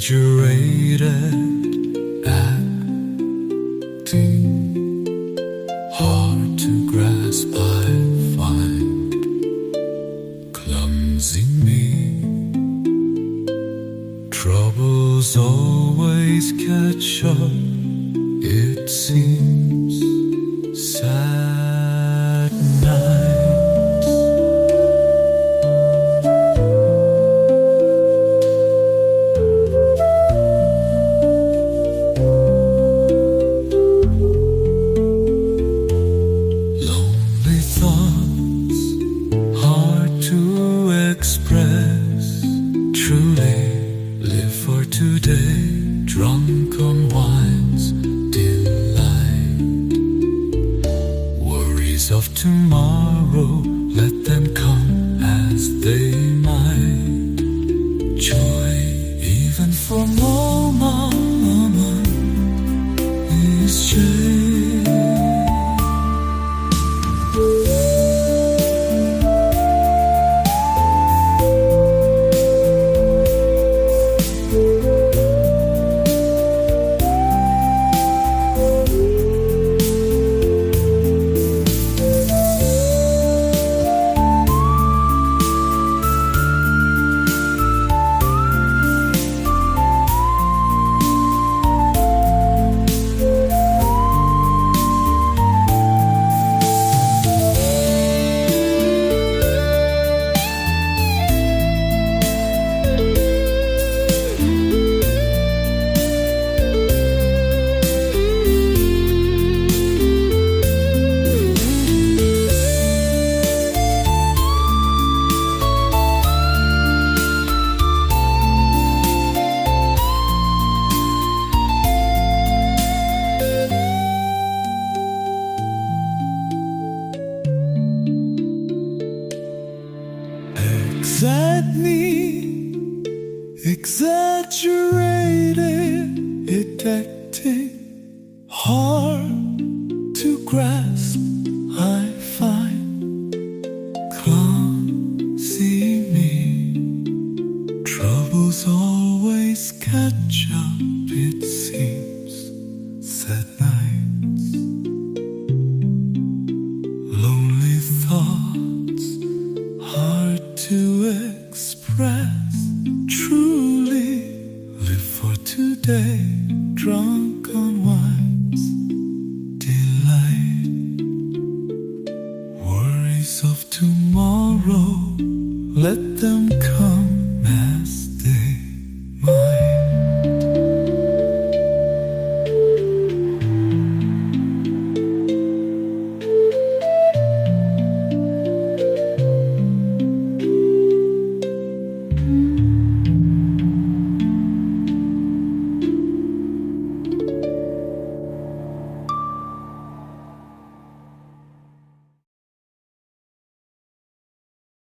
exaggerated acting, hard to grasp. I find clumsy me, troubles always catch up. It seems sad nights. Lonely thoughts, hard to express. Truly live for today, drunk on wine's delight. Worries of tomorrow, let them come as they might. Joy, even for moment, is change. Exaggerated, it acting hard to grasp. I find clumsy me, troubles always catch up. It seems sad nights, lonely thoughts, hard to express. Truly live for today, drunk on wine's delight. Worries of tomorrow, let them come